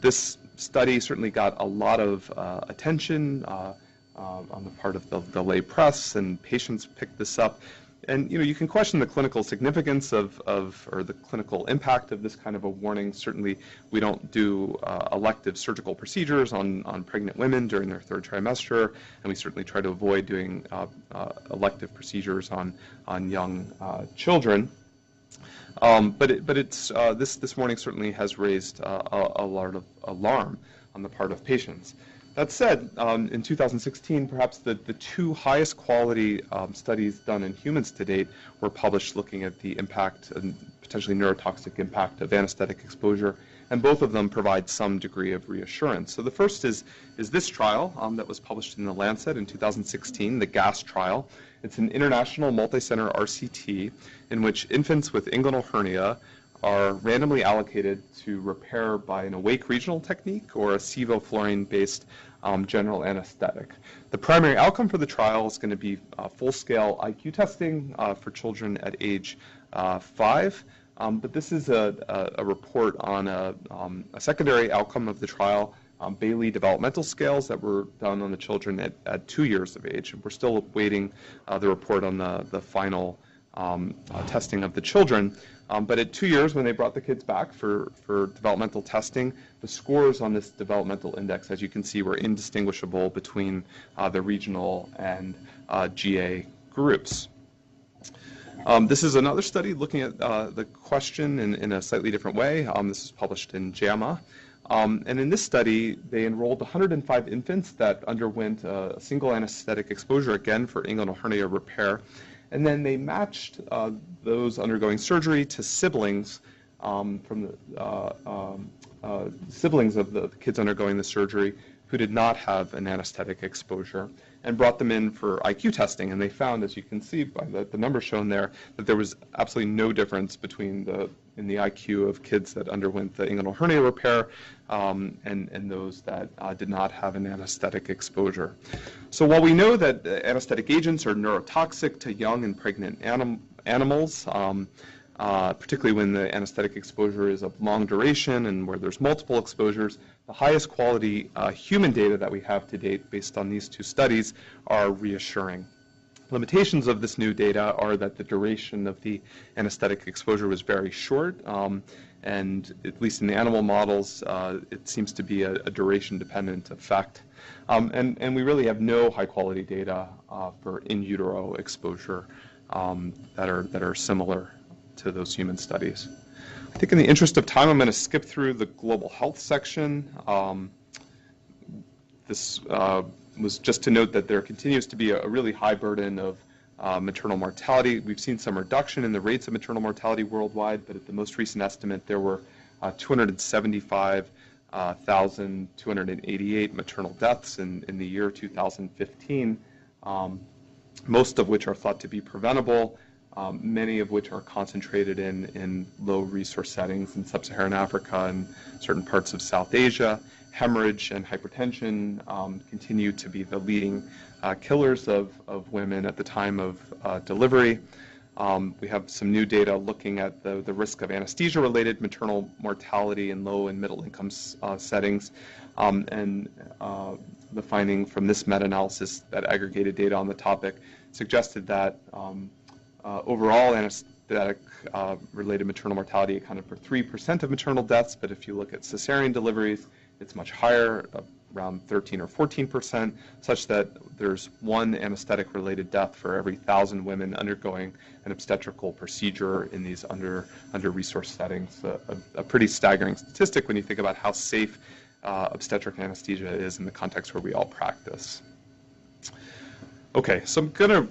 This study certainly got a lot of attention on the part of the lay press, and patients picked this up. And you can question the clinical significance or the clinical impact of this kind of a warning. Certainly, we don't do elective surgical procedures on pregnant women during their 3rd trimester, and we certainly try to avoid doing elective procedures on young children. But this warning certainly has raised a lot of alarm on the part of patients. That said, in 2016, perhaps the 2 highest quality studies done in humans to date were published looking at the impact and potentially neurotoxic impact of anesthetic exposure, and both of them provide some degree of reassurance. So the first is this trial that was published in The Lancet in 2016, the GAS trial. It's an international multi-center RCT in which infants with inguinal hernia are randomly allocated to repair by an awake regional technique or a sevoflurane-based general anesthetic. The primary outcome for the trial is going to be full-scale IQ testing for children at age 5. But this is a report on a secondary outcome of the trial, Bailey developmental scales that were done on the children at 2 years of age. We're still awaiting the report on the final testing of the children. But at 2 years, when they brought the kids back for developmental testing, the scores on this developmental index, as you can see, were indistinguishable between the regional and GA groups. This is another study looking at the question in a slightly different way. This is published in JAMA. And in this study, they enrolled 105 infants that underwent a single anesthetic exposure, again, for inguinal hernia repair. And then they matched those undergoing surgery to siblings from the siblings of the kids undergoing the surgery who did not have an anesthetic exposure and brought them in for IQ testing. And they found, as you can see by the numbers shown there, that there was absolutely no difference between in the IQ of kids that underwent the inguinal hernia repair and those that did not have an anesthetic exposure. So while we know that anesthetic agents are neurotoxic to young and pregnant animals, particularly when the anesthetic exposure is of long duration and where there's multiple exposures, the highest quality human data that we have to date based on these two studies are reassuring. Limitations of this new data are that the duration of the anesthetic exposure was very short, and at least in the animal models, it seems to be a duration-dependent effect. And we really have no high-quality data for in utero exposure that are similar to those human studies. I think in the interest of time, I'm going to skip through the global health section. This was just to note that there continues to be a really high burden of maternal mortality. We've seen some reduction in the rates of maternal mortality worldwide, but at the most recent estimate, there were 275,288 maternal deaths in the year 2015, most of which are thought to be preventable. Many of which are concentrated in low resource settings in sub-Saharan Africa and certain parts of South Asia. Hemorrhage and hypertension continue to be the leading killers of women at the time of delivery. We have some new data looking at the risk of anesthesia-related maternal mortality in low and middle income settings. And the finding from this meta-analysis that aggregated data on the topic suggested that overall, anesthetic-related maternal mortality accounted for 3% of maternal deaths, but if you look at cesarean deliveries, it's much higher, around 13 or 14%, such that there's one anesthetic-related death for every 1,000 women undergoing an obstetrical procedure in these under-resourced settings. A pretty staggering statistic when you think about how safe obstetric anesthesia is in the context where we all practice. Okay, so I'm going to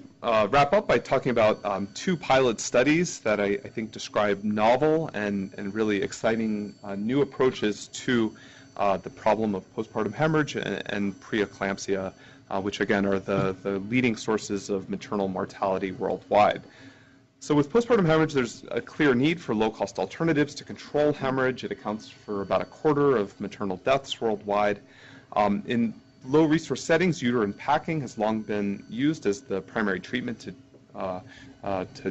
wrap up by talking about two pilot studies that I think describe novel and really exciting new approaches to the problem of postpartum hemorrhage and preeclampsia, which again are the leading sources of maternal mortality worldwide. So with postpartum hemorrhage, there's a clear need for low-cost alternatives to control hemorrhage. It accounts for about a quarter of maternal deaths worldwide. In low resource settings, uterine packing has long been used as the primary treatment to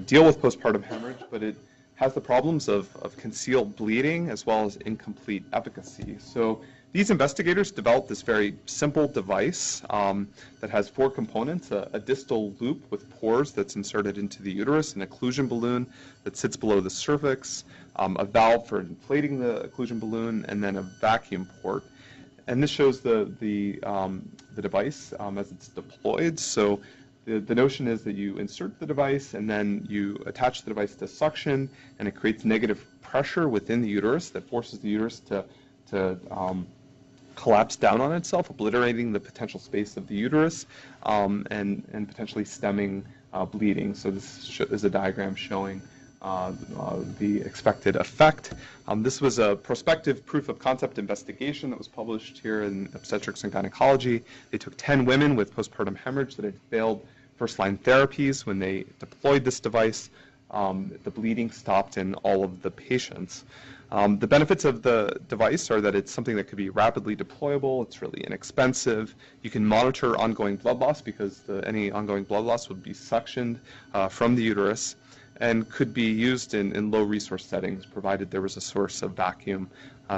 deal with postpartum hemorrhage, but it has the problems of concealed bleeding as well as incomplete efficacy. So these investigators developed this very simple device that has four components: a distal loop with pores that's inserted into the uterus, an occlusion balloon that sits below the cervix, a valve for inflating the occlusion balloon, and then a vacuum port. And this shows the device as it's deployed. So the notion is that you insert the device and then you attach the device to suction, and it creates negative pressure within the uterus that forces the uterus to collapse down on itself, obliterating the potential space of the uterus and potentially stemming bleeding. So this is a diagram showing the expected effect. This was a prospective proof of concept investigation that was published here in Obstetrics and Gynecology. They took 10 women with postpartum hemorrhage that had failed first-line therapies. When they deployed this device, the bleeding stopped in all of the patients. The benefits of the device are that it's something that could be rapidly deployable. It's really inexpensive. You can monitor ongoing blood loss because any ongoing blood loss would be suctioned from the uterus, and could be used in low resource settings, provided there was a source of vacuum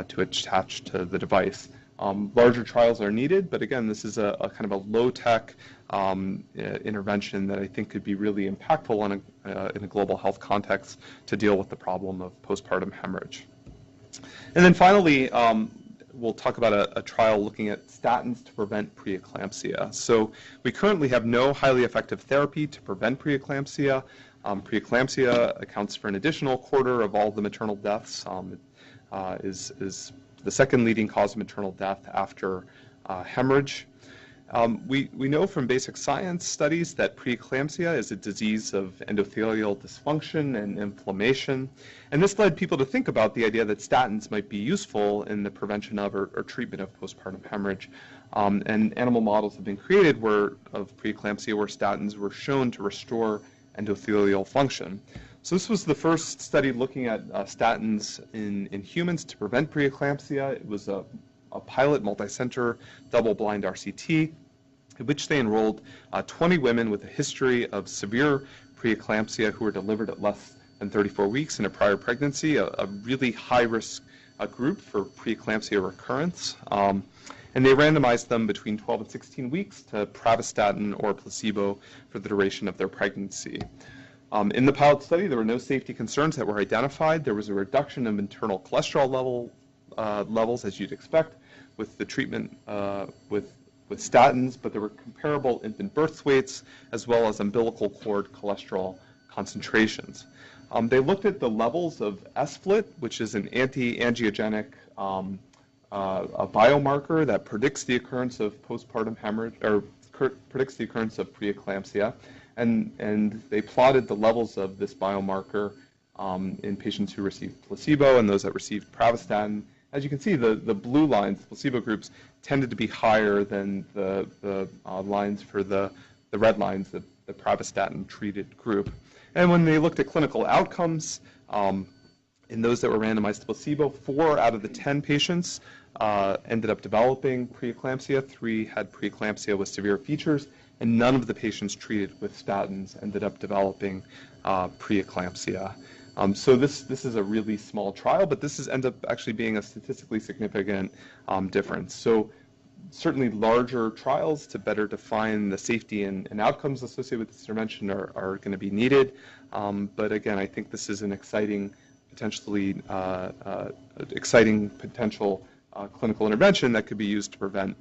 to attach to the device. Larger trials are needed, but again, this is a kind of a low-tech intervention that I think could be really impactful in a global health context to deal with the problem of postpartum hemorrhage. And then finally, we'll talk about a trial looking at statins to prevent preeclampsia. So we currently have no highly effective therapy to prevent preeclampsia. Preeclampsia accounts for an additional quarter of all the maternal deaths. It is the second leading cause of maternal death after hemorrhage. We know from basic science studies that preeclampsia is a disease of endothelial dysfunction and inflammation, and this led people to think about the idea that statins might be useful in the prevention of or treatment of postpartum hemorrhage. And animal models have been created of preeclampsia where statins were shown to restore endothelial function. So this was the first study looking at statins in humans to prevent preeclampsia. It was a pilot multi-center double-blind RCT in which they enrolled 20 women with a history of severe preeclampsia who were delivered at less than 34 weeks in a prior pregnancy, a really high-risk group for preeclampsia recurrence. And they randomized them between 12 and 16 weeks to pravastatin or placebo for the duration of their pregnancy. In the pilot study, there were no safety concerns that were identified. There was a reduction of internal cholesterol levels, as you'd expect, with the treatment with statins, but there were comparable infant birth weights as well as umbilical cord cholesterol concentrations. They looked at the levels of SFLT, which is an anti-angiogenic a biomarker that predicts the occurrence of postpartum hemorrhage, or predicts the occurrence of preeclampsia, and they plotted the levels of this biomarker in patients who received placebo and those that received pravastatin. As you can see, the blue lines, the placebo groups, tended to be higher than the lines for the red lines, the pravastatin-treated group. And when they looked at clinical outcomes, in those that were randomized to placebo, 4 out of the 10 patients ended up developing preeclampsia. 3 had preeclampsia with severe features, and none of the patients treated with statins ended up developing preeclampsia. So this is a really small trial, but this has ended up actually being a statistically significant difference. So certainly larger trials to better define the safety and outcomes associated with this intervention are going to be needed. But again, I think this is an exciting potential clinical intervention that could be used to prevent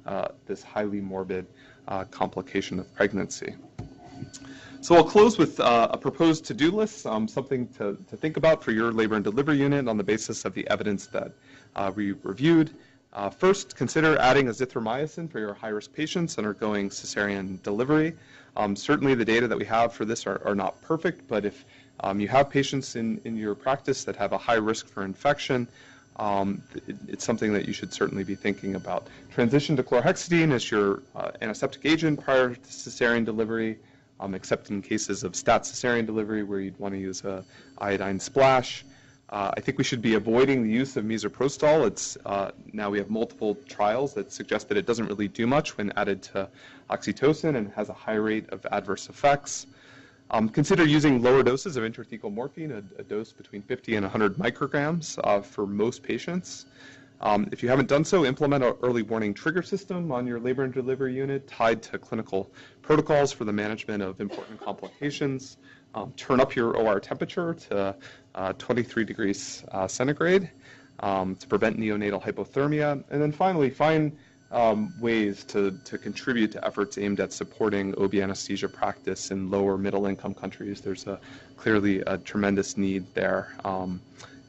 this highly morbid complication of pregnancy. So I'll close with a proposed to-do list, something to think about for your labor and delivery unit on the basis of the evidence that we reviewed. First, consider adding azithromycin for your high-risk patients undergoing cesarean delivery. Certainly the data that we have for this are not perfect, but if you have patients in your practice that have a high risk for infection, it's something that you should certainly be thinking about. Transition to chlorhexidine as your antiseptic agent prior to cesarean delivery, except in cases of stat cesarean delivery where you'd want to use a iodine splash. I think we should be avoiding the use of misoprostol. Now we have multiple trials that suggest that it doesn't really do much when added to oxytocin and has a high rate of adverse effects. Consider using lower doses of intrathecal morphine, a dose between 50 and 100 micrograms for most patients. If you haven't done so, implement an early warning trigger system on your labor and delivery unit tied to clinical protocols for the management of important complications. Turn up your OR temperature to 23 degrees centigrade to prevent neonatal hypothermia. And then finally, find ways to contribute to efforts aimed at supporting OB anesthesia practice in lower middle income countries. There's clearly a tremendous need there,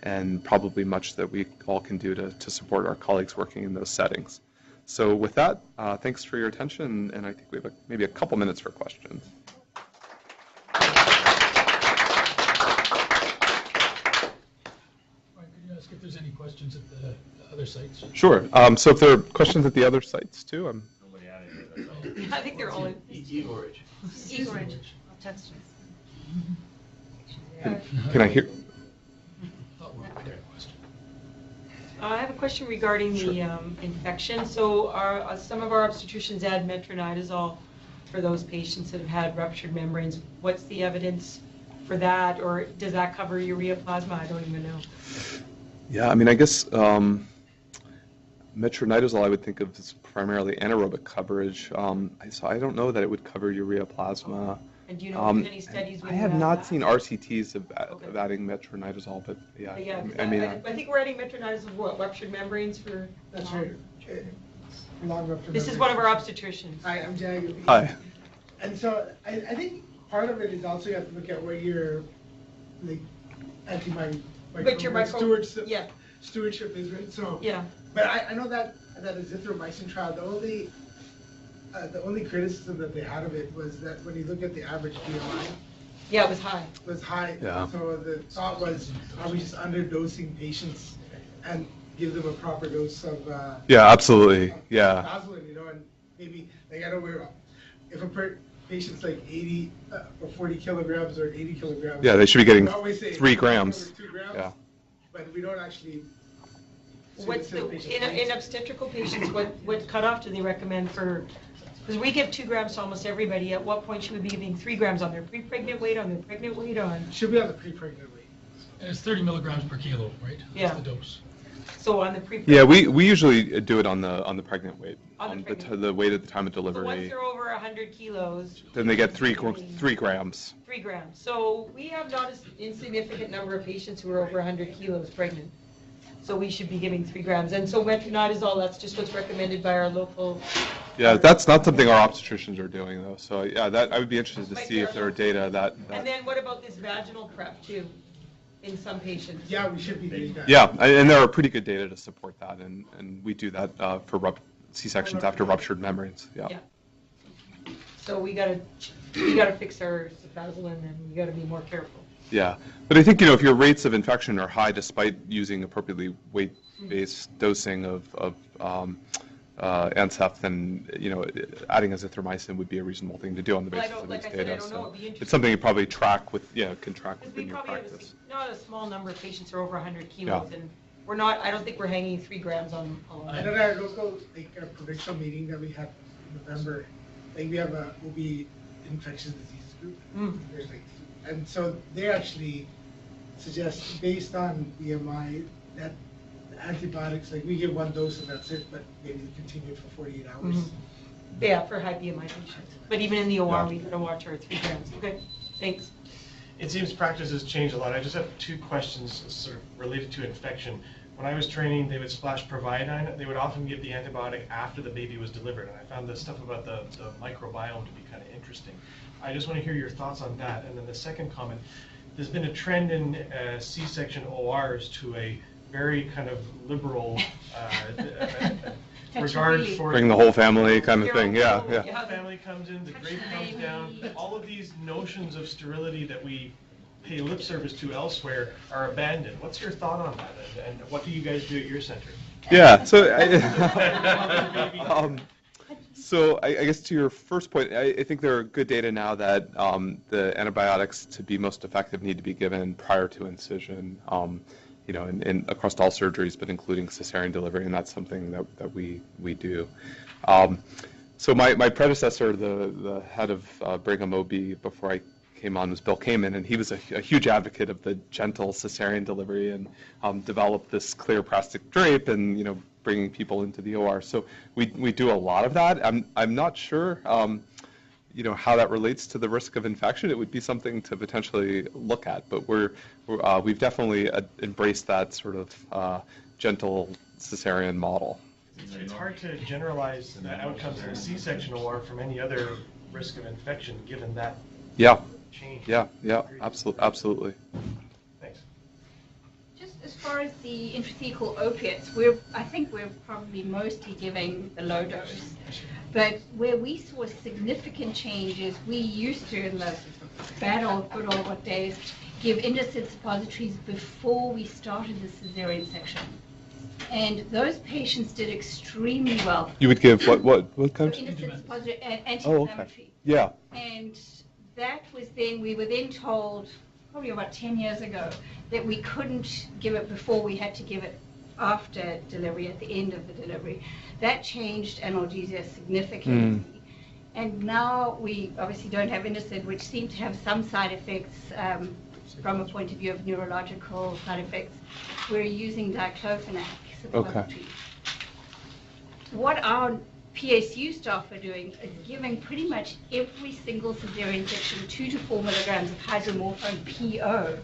and probably much that we all can do to support our colleagues working in those settings. So with that, thanks for your attention, and I think we have maybe a couple minutes for questions. Ask if there's any questions at the other sites. Sure. So if there are questions at the other sites too, Nobody added it. I think they're all in. Egoridge. Egoridge. I'll text can I hear? I have a question regarding the infection. So some of our obstetricians add metronidazole for those patients that have had ruptured membranes. What's the evidence for that, or does that cover ureaplasma? I don't even know. Yeah, I mean, I guess metronidazole I would think of as primarily anaerobic coverage. So I don't know that it would cover ureaplasma. And do you know if any studies would I have have not that? seen RCTs of adding metronidazole, but yeah. I think we're adding metronidazole for what, ruptured membranes for? That's right. Long rupture This is membrane. one of our obstetricians. Hi, I'm Jag. Hi. And so I think part of it is also you have to look at where your like But your micro- stewardship is, right? So Yeah. But I know that azithromycin trial, the only criticism that they had of it was that when you look at the average BMI, Yeah, it was high. it was high. Yeah. So the thought was, are we just underdosing patients and give them a proper dose of Yeah, absolutely. Yeah. Basilin, you know, and maybe, like, I know if patient's like 80 or 40 kilograms or 80 kilograms. Yeah, they should be getting we always say 3 grams. 2 grams. Yeah. But we don't actually. What's in obstetrical patients, what cutoff do they recommend for, because we give 2 grams to almost everybody, at what point should we be giving 3 grams on their pre-pregnant weight, on their pregnant weight, on? Should be on the pre-pregnant weight. And it's 30 milligrams per kilo, right? Yeah. That's the dose. So on the pre-pregnant. Yeah, we usually do it on the pregnant weight, On the pregnant the weight at the time of So once delivery. they're over 100 kilos. Then they get 3 grams. 3 grams. So we have not an insignificant number of patients who are over 100 kilos pregnant. So we should be giving 3 grams. And so metronidazole, that's just what's recommended by our local. Yeah, that's not something our obstetricians are doing though. So yeah, that I would be interested to Might see be if our there are local- data that. And then what about this vaginal prep too, in some patients? Yeah, we should be doing that. Yeah, and there are pretty good data to support that, and we do that for C-sections after ruptured membranes. Yeah. Yeah. So we gotta fix our cefazolin, and we gotta be more careful. Yeah, but I think, if your rates of infection are high despite using appropriately weight-based dosing of Ancef, then, adding azithromycin would be a reasonable thing to do on the Well, basis of like these I said, I data. don't know, So it'd be interesting. it's something you probably track can track Because within we your probably have practice. not a small number of patients who are over 100 kilos, and I don't think we're hanging 3 grams on. And at our local, provincial meeting that we had in November, will be infectious diseases group. There's and so they actually suggest, based on BMI, that the antibiotics, we give 1 dose and that's it, but maybe continue for 48 hours. Yeah, for high BMI patients. But even in the OR, Yeah. we gotta watch our 3 grams. Okay, thanks. It seems practice has changed a lot. I just have 2 questions sort of related to infection. When I was training, they would splash providine. They would often give the antibiotic after the baby was delivered, and I found the stuff about the microbiome to be kind of interesting. I just want to hear your thoughts on that. And then the second comment, there's been a trend in C-section ORs to a very kind of liberal regard for... Bring the whole family kind of thing, yeah. The whole family comes in, the drape comes down. All of these notions of sterility that we pay lip service to elsewhere are abandoned. What's your thought on that, and what do you guys do at your center? Yeah, so so I guess to your first point, I think there are good data now that the antibiotics to be most effective need to be given prior to incision, in across all surgeries, but including cesarean delivery, and that's something that we do. So my predecessor, the head of Brigham OB before I came on, was Bill Kamen, and he was a huge advocate of the gentle cesarean delivery and developed this clear plastic drape and bringing people into the OR. So we do a lot of that. I'm not sure how that relates to the risk of infection. It would be something to potentially look at, but we've definitely embraced that sort of gentle cesarean model. It's hard to generalize the outcomes in a C-section OR from any other risk of infection, given that change. Yeah, absolutely. Thanks. Just as far as the intrathecal opiates, I think we're probably mostly giving the low dose. But where we saw significant changes, we used to, in the bad old, good old days, give Indocin suppositories before we started the cesarean section. And those patients did extremely well. You would give what kind of? Indocin suppository, anti-inflammatory. Oh, okay. Yeah. And that was then, we were then told, probably about 10 years ago, that we couldn't give it before, we had to give it after delivery, at the end of the delivery. That changed analgesia significantly. And now we obviously don't have Indocin, which seem to have some side effects from a point of view of neurological side effects. We're using diclofenac suppositories. What our PSU staff are doing is giving pretty much every single cesarean section 2 to 4 milligrams of hydromorphone PO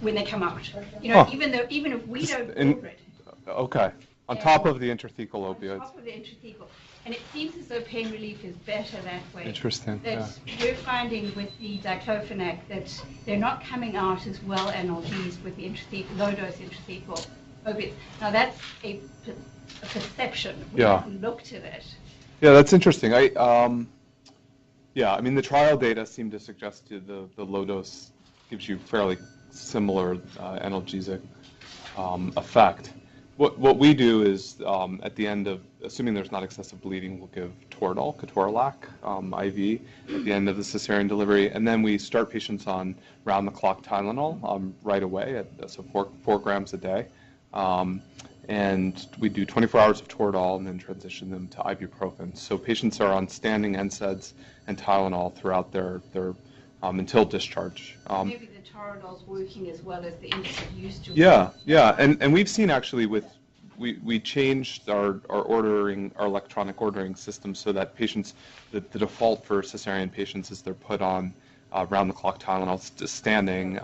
when they come out. Even if we don't order it. Okay. On top of the intrathecal opioids. On top of the intrathecal. And it seems as though pain relief is better that way. Interesting. That we're finding with the diclofenac that they're not coming out as well analgesic with the low-dose intrathecal opiates. Now that's a perception. We haven't looked at it. Yeah, that's interesting. The trial data seem to suggest the low dose gives you fairly similar analgesic effect. What we do is, at the end of, assuming there's not excessive bleeding, we'll give Toradol, ketorolac, IV, at the end of the cesarean delivery, and then we start patients on round-the-clock Tylenol right away, so 4 grams a day. And we do 24 hours of Toradol and then transition them to ibuprofen. So patients are on standing NSAIDs and Tylenol throughout their until discharge. Maybe the Toradol's working as well as the NSAID used to. Yeah, and we've seen actually we changed our electronic ordering system so that patients, the default for cesarean patients is they're put on round-the-clock Tylenol standing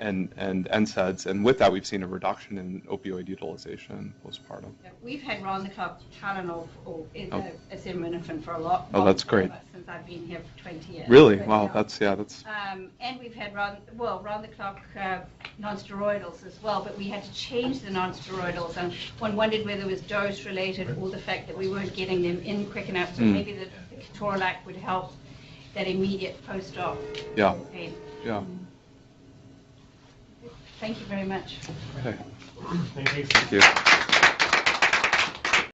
and NSAIDs, and with that we've seen a reduction in opioid utilization postpartum. Yeah, we've had round-the-clock Tylenol as acetaminophen for a lot. Oh, that's great. Since I've been here for 20 years. Really? But, Wow, yeah. that's. And we've had round-the-clock non-steroidals as well, but we had to change the non-steroidals, and one wondered whether it was dose-related or the fact that we weren't getting them in quick enough, so maybe the ketorolac would help that immediate post-op pain. Yeah. Thank you very much. Okay. Thank you. Thank you.